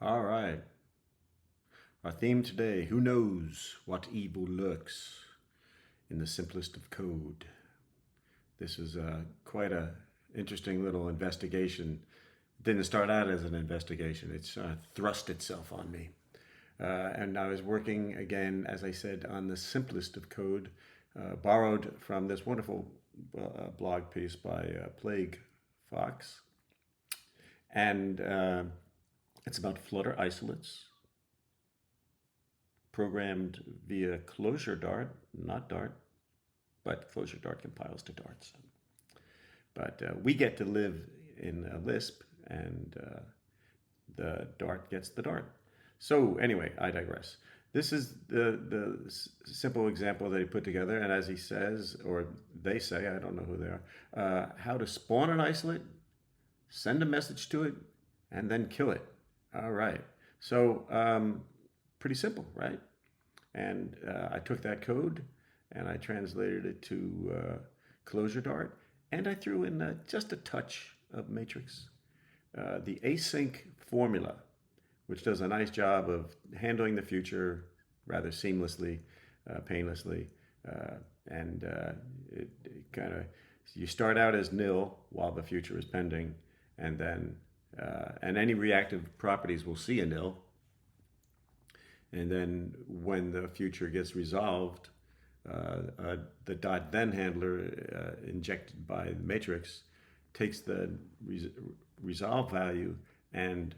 All right. Our theme today, who knows what evil lurks in the simplest of code? This is quite a interesting little investigation. It didn't start out as an investigation. It's thrust itself on me. And I was working again, as I said, on the simplest of code, borrowed from this wonderful blog piece by Plague Fox. And it's about Flutter isolates programmed via ClojureDart, not Dart, but ClojureDart compiles to Dart. But we get to live in Lisp, and the Dart gets the Dart. So anyway, I digress. This is the simple example that he put together, and as he says, or they say, I don't know who they are, how to spawn an isolate, send a message to it, and then kill it. All right. So pretty simple, right? And I took that code and I translated it to ClojureDart, and I threw in just a touch of matrix. The async formula, which does a nice job of handling the future rather seamlessly, painlessly, and it kind of, you start out as nil while the future is pending, and then and any reactive properties will see a nil. And then when the future gets resolved, the dot then handler injected by the matrix takes the resolve value and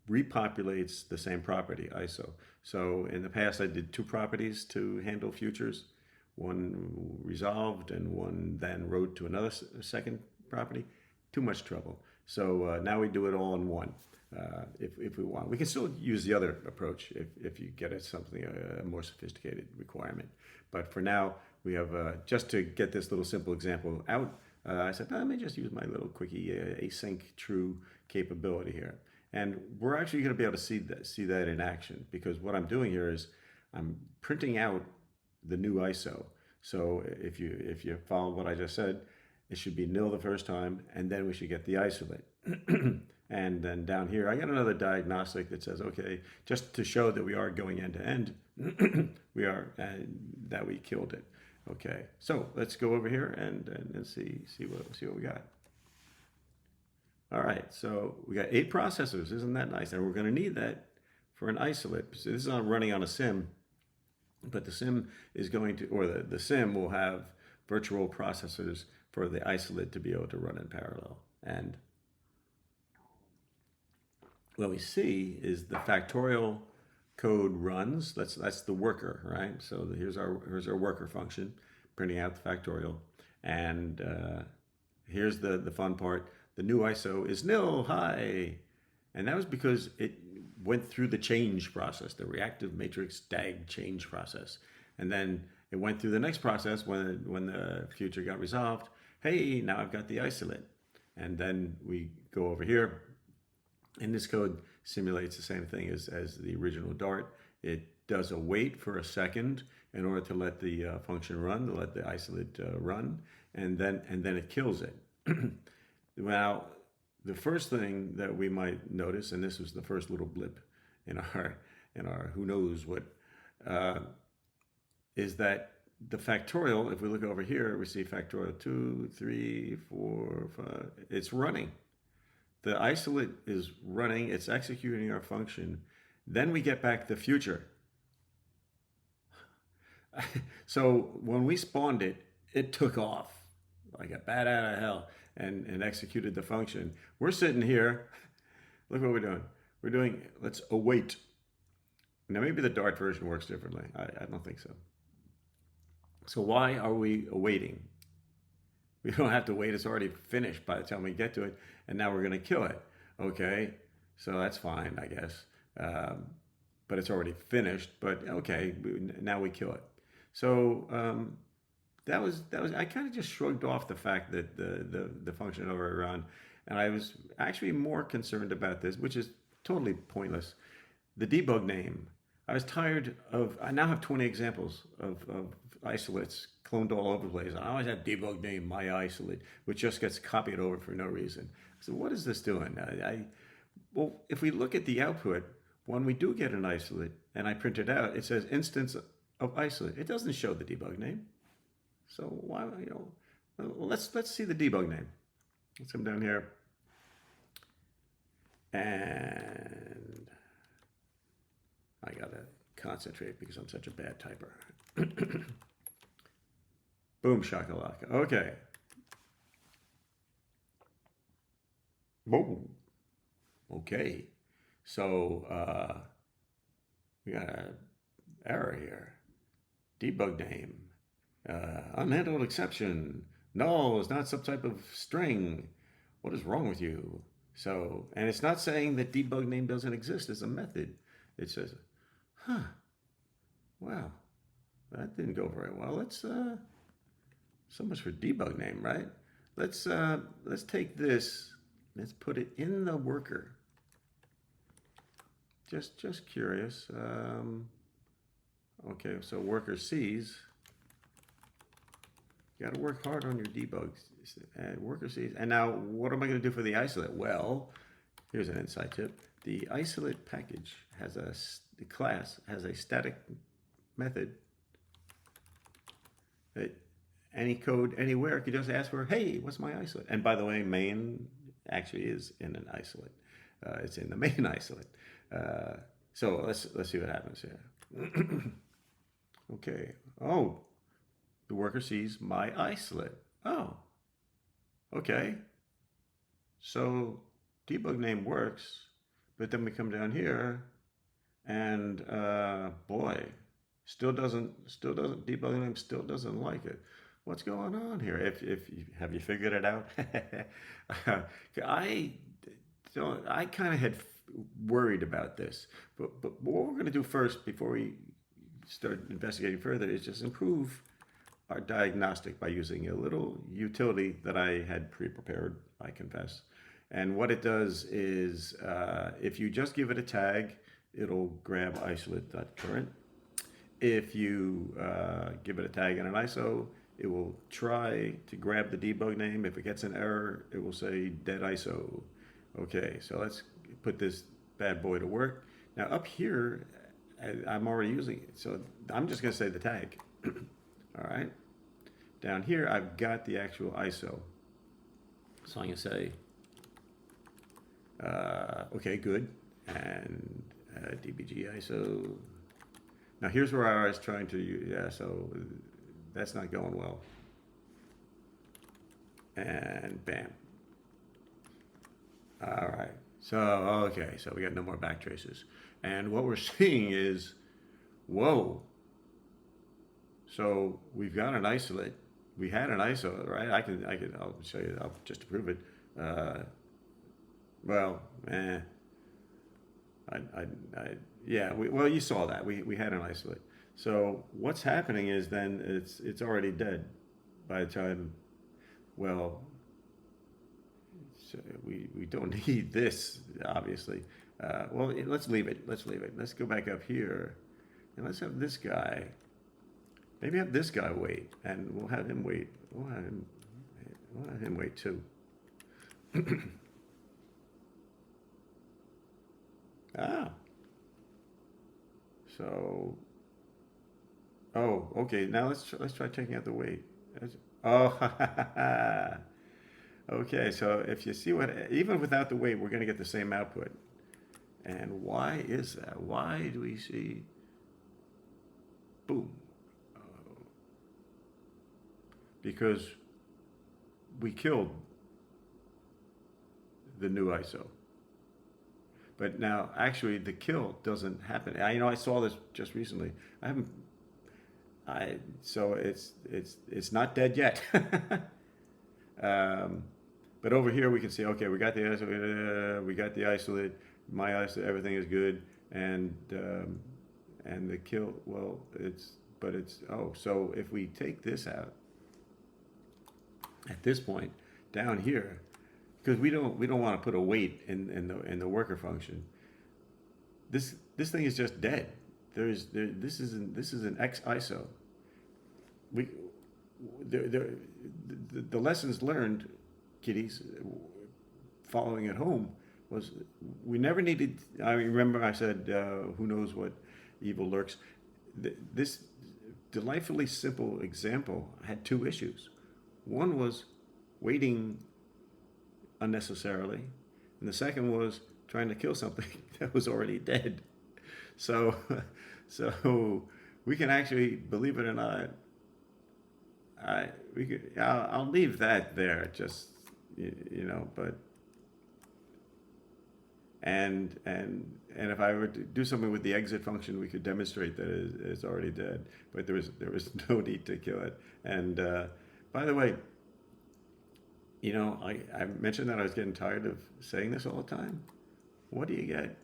repopulates the same property, ISO. So in the past, I did two properties to handle futures, one resolved and one then wrote to another second property. Too much trouble. So now we do it all in one. If we want, we can still use the other approach if you get at something a more sophisticated requirement. But for now, we have just to get this little simple example out. I said, let me just use my little quickie async true capability here, and we're actually going to be able to see that in action, because what I'm doing here is I'm printing out the new ISO. So if you follow what I just said, it should be nil the first time, and then we should get the isolate. And then down here, I got another diagnostic that says, okay, just to show that we are going end to end, that we killed it. Okay, so let's go over here and see what we got. All right, so we got 8 processors. Isn't that nice? And we're going to need that for an isolate. So this is running on a sim, but the sim is going to, or the sim will have virtual processors for the isolate to be able to run in parallel. And what we see is the factorial code runs. That's the worker, right? So here's our worker function, printing out the factorial. And here's the fun part. The new ISO is nil, hi. And that was because it went through the change process, the reactive matrix DAG change process. And then it went through the next process when the future got resolved. Hey, now I've got the isolate. And then we go over here. And this code simulates the same thing as the original Dart. It does a wait for a second in order to let the function run, to let the isolate run, and then it kills it. Now, the first thing that we might notice, and this was the first little blip in our who knows what, is that the factorial, if we look over here, we see factorial 2, 3, 4, 5, it's running. The isolate is running, it's executing our function. Then we get back the future. So when we spawned it, it took off like a bat out of hell and executed the function. We're sitting here, look what we're doing. We're doing, let's await. Now maybe the Dart version works differently. I don't think so. So why are we awaiting? We don't have to wait. It's already finished by the time we get to it. And now we're going to kill it. Okay, so that's fine, I guess. But it's already finished. But okay, now we kill it. So that was. I kind of just shrugged off the fact that the function overrun, and I was actually more concerned about this, which is totally pointless. The debug name. I was tired of. I now have 20 examples of isolates cloned all over the place. I always have debugName my isolate, which just gets copied over for no reason. So what is this doing? Well, if we look at the output, when we do get an isolate and I print it out, it says instance of isolate. It doesn't show the debug name. So why, well, let's see the debug name. Let's come down here. And I gotta concentrate because I'm such a bad typer. Boom shakalaka. Okay. Boom. Okay. So we got an error here. Debug name. Unhandled exception. Null is not some type of string. What is wrong with you? So, and it's not saying that debug name doesn't exist as a method. It says, huh, wow, that didn't go very well. Let's, so much for debug name, right? Let's take this, let's put it in the worker. Just curious. Okay, so worker sees. You got to work hard on your debugs. And worker sees. And now, what am I going to do for the isolate? Well, here's an inside tip. The isolate package has the class has a static method that any code anywhere could just ask for, hey, what's my isolate? And by the way, main actually is in an isolate. It's in the main isolate. So let's see what happens here. Okay. Oh, the worker sees my isolate. Oh, okay. So debug name works, but then we come down here, and boy, still doesn't debug name still doesn't like it. What's going on here? Have you figured it out? I kind of had worried about this, but what we're going to do first before we start investigating further is just improve our diagnostic by using a little utility that I had pre-prepared, I confess. And what it does is if you just give it a tag, it'll grab isolate.current. If you give it a tag and an ISO, it will try to grab the debug name. If it gets an error, it will say dead ISO. Okay, so let's put this bad boy to work. Now up here, I'm already using it, so I'm just going to say the tag. All right. Down here, I've got the actual ISO. So I'm going to say, okay, good. And dbg ISO. Now here's where I was trying to use, yeah, so that's not going well. And bam. All right. So, okay, so we got no more back traces. And what we're seeing is, whoa. So we've got an isolate. We had an ISO, right? I'll show you, just to prove it. Well, you saw that. We had an isolate. So what's happening is then it's already dead by the time, well, so we don't need this, obviously. Well, let's leave it. Let's leave it. Let's go back up here, and let's have this guy. Maybe have this guy wait, and we'll have him wait. We'll have him wait too. So. Oh, okay. Now let's try taking out the wait. Oh, okay. So if you see what, even without the wait, we're going to get the same output. And why is that? Why do we see? Boom. Because we killed the new ISO. But now, actually, the kill doesn't happen. I saw this just recently. So it's not dead yet. But over here we can see, okay, we got the isolate, my isolate, everything is good, and the kill, well, so if we take this out, at this point down here, because we don't want to put a wait in the worker function. This thing is just dead. This is an X ISO. The lessons learned, kiddies, following at home, was we never needed. I remember I said, "Who knows what evil lurks?" This delightfully simple example had two issues. One was waiting unnecessarily, and the second was trying to kill something that was already dead. So, so we can actually, believe it or not, I'll leave that there. Just but and if I were to do something with the exit function, we could demonstrate that it's already dead. But there was no need to kill it. And by the way, I mentioned that I was getting tired of saying this all the time. What do you get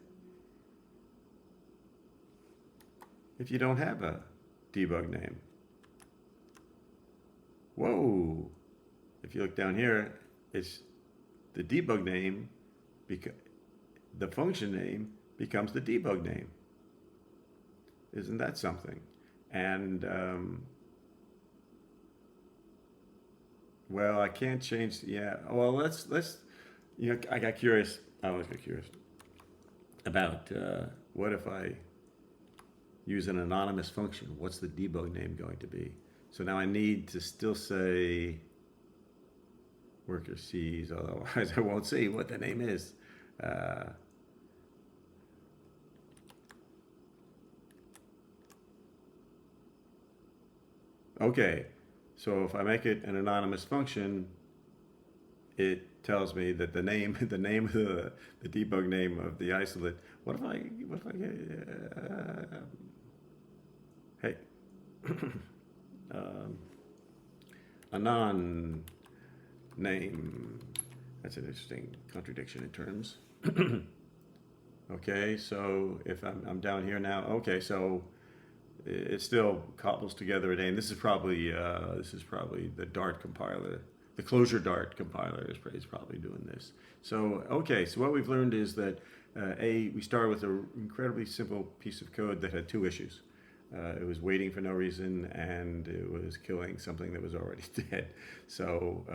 if you don't have a debug name? Whoa! If you look down here, it's the debug name, because the function name becomes the debug name. Isn't that something? And well, I can't change. Yeah. Well, let's. I got curious. I always get curious about what if I use an anonymous function? What's the debug name going to be? So now I need to still say worker sees, otherwise I won't see what the name is. Okay, so if I make it an anonymous function, it tells me that the name of the debug name of the isolate. What if I hey anon name? That's an interesting contradiction in terms. Okay, so if I'm down here now, okay, so it still cobbles together a name. This is probably the Dart compiler. The ClojureDart compiler is probably doing this. So okay, so what we've learned is that we started with an incredibly simple piece of code that had two issues. It was waiting for no reason, and it was killing something that was already dead. So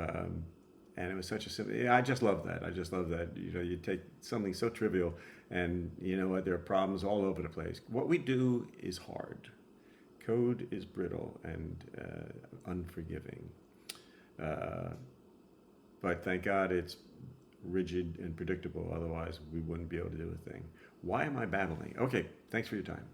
and it was such a simple. I just love that. I just love that. You take something so trivial, and you know what? There are problems all over the place. What we do is hard. Code is brittle and unforgiving. But thank God it's rigid and predictable. Otherwise, we wouldn't be able to do a thing. Why am I babbling? Okay, thanks for your time.